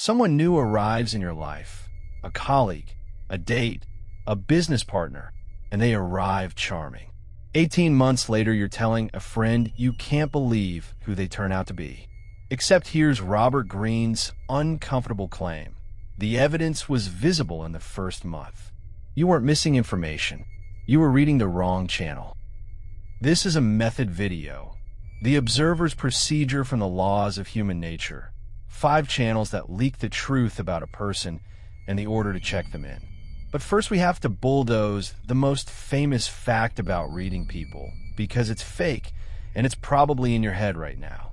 Someone new arrives in your life, a colleague, a date, a business partner, and they arrive charming. 18 months later, you're telling a friend you can't believe who they turn out to be. Except here's Robert Greene's uncomfortable claim. The evidence was visible in the first month. You weren't missing information. You were reading the wrong channel. This is a method video. The observer's procedure from the laws of human nature. 5 channels that leak the truth about a person and the order to check them in. But first we have to bulldoze the most famous fact about reading people, because it's fake and it's probably in your head right now.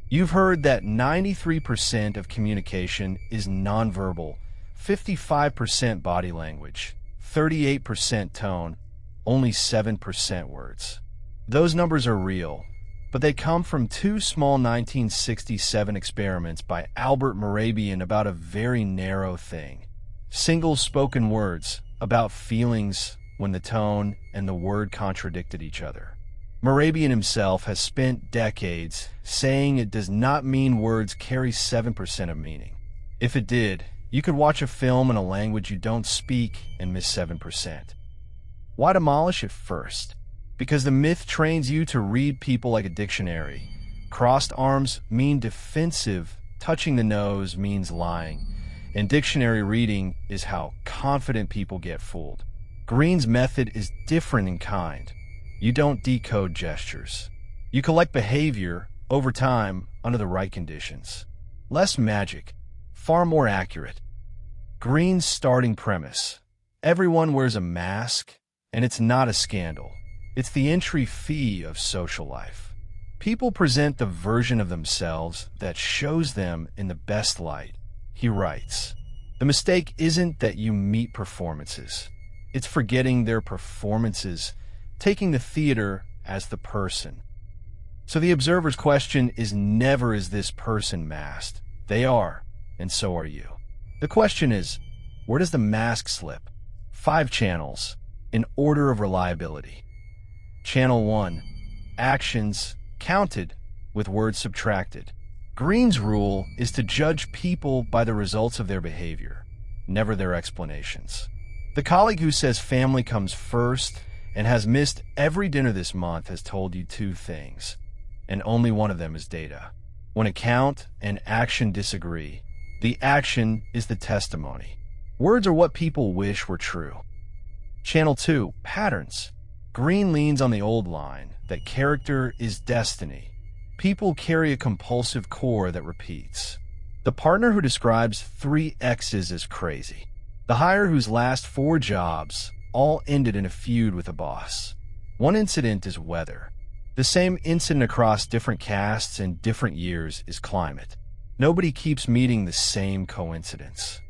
You've heard that 93% of communication is nonverbal, 55% body language, 38% tone, only 7% words. Those numbers are real, but they come from 2 small 1967 experiments by Albert Mehrabian about a very narrow thing. Single spoken words about feelings when the tone and the word contradicted each other. Mehrabian himself has spent decades saying it does not mean words carry 7% of meaning. If it did, you could watch a film in a language you don't speak and miss 7%. Why demolish it first? Because the myth trains you to read people like a dictionary. Crossed arms mean defensive, touching the nose means lying, and dictionary reading is how confident people get fooled. Greene's method is different in kind. You don't decode gestures. You collect behavior over time under the right conditions. Less magic, far more accurate. Greene's starting premise. Everyone wears a mask, and it's not a scandal. It's the entry fee of social life. People present the version of themselves that shows them in the best light. He writes, the mistake isn't that you meet performances. It's forgetting their performances, taking the theater as the person. So the observer's question is never, is this person masked? They are, and so are you. The question is, where does the mask slip? 5 channels, in order of reliability. Channel 1, actions counted with words subtracted. Greene's rule is to judge people by the results of their behavior, never their explanations. The colleague who says family comes first and has missed every dinner this month has told you 2 things, and only one of them is data. When account and action disagree, the action is the testimony. Words are what people wish were true. Channel 2, patterns. Greene leans on the old line that character is destiny. People carry a compulsive core that repeats. The partner who describes 3 exes is crazy. The hire whose last 4 jobs all ended in a feud with a boss. One incident is weather. The same incident across different casts and different years is climate. Nobody keeps meeting the same coincidence.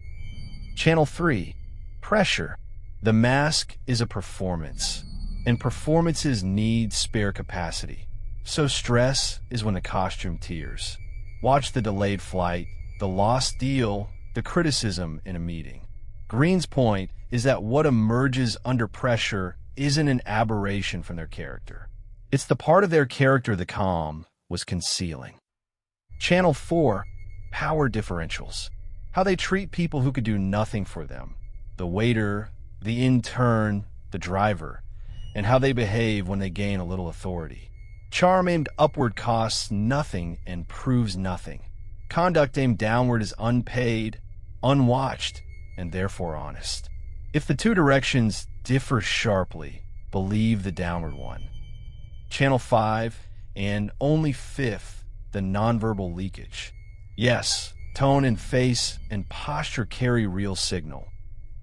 Channel 3, pressure. The mask is a performance, and performances need spare capacity. So stress is when the costume tears. Watch the delayed flight, the lost deal, the criticism in a meeting. Greene's point is that what emerges under pressure isn't an aberration from their character. It's the part of their character the calm was concealing. Channel 4, power differentials. How they treat people who could do nothing for them. The waiter, the intern, the driver, and how they behave when they gain a little authority. Charm aimed upward costs nothing and proves nothing. Conduct aimed downward is unpaid, unwatched, and therefore honest. If the 2 directions differ sharply, believe the downward one. Channel 5, and only 5th, the nonverbal leakage. Yes, tone and face and posture carry real signal.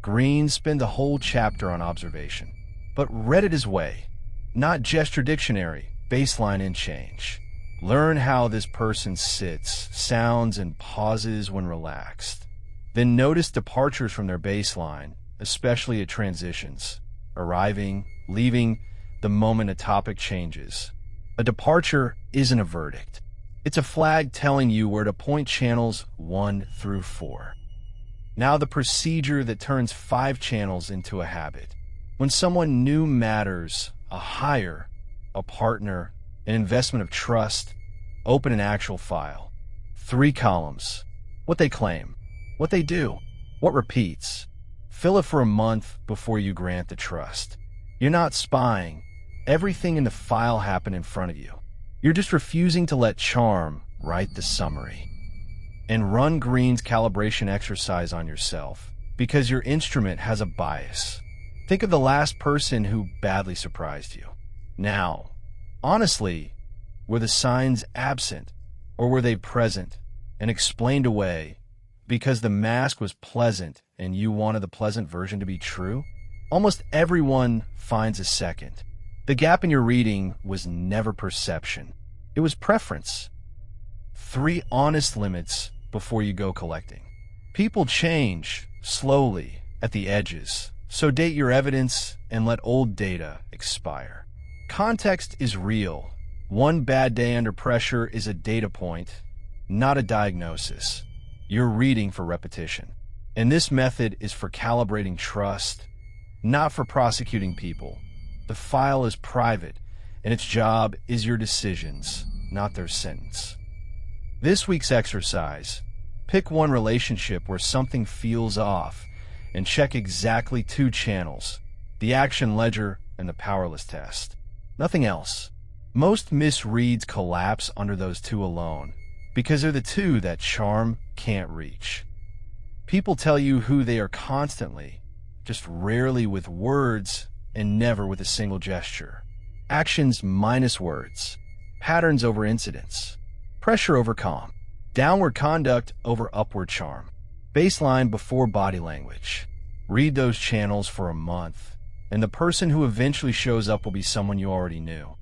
Greene spent the whole chapter on observation, but read it his way. Not gesture dictionary, baseline and change. Learn how this person sits, sounds, and pauses when relaxed. Then notice departures from their baseline, especially at transitions, arriving, leaving, the moment a topic changes. A departure isn't a verdict. It's a flag telling you where to point channels 1 through 4. Now the procedure that turns 5 channels into a habit. When someone new matters, a hire, a partner, an investment of trust, open an actual file. 3 columns. what they claim, what they do, what repeats. Fill it for a month before you grant the trust. You're not spying. Everything in the file happened in front of you. You're just refusing to let charm write the summary. And run Greene's calibration exercise on yourself, because your instrument has a bias. Think of the last person who badly surprised you. Now, honestly, were the signs absent, or were they present and explained away because the mask was pleasant and you wanted the pleasant version to be true? Almost everyone finds a second. The gap in your reading was never perception. It was preference. 3 honest limits before you go collecting. People change slowly at the edges, so date your evidence and let old data expire. Context is real. One bad day under pressure is a data point, not a diagnosis. You're reading for repetition. And this method is for calibrating trust, not for prosecuting people. The file is private, and its job is your decisions, not their sentence. This week's exercise: pick one relationship where something feels off and check exactly 2 channels, the action ledger and the powerless test. Nothing else. Most misreads collapse under those 2 alone, because they're the 2 that charm can't reach. People tell you who they are constantly, just rarely with words and never with a single gesture. Actions minus words. Patterns over incidents. Pressure over calm. Downward conduct over upward charm. Baseline before body language. Read those channels for a month, and the person who eventually shows up will be someone you already knew.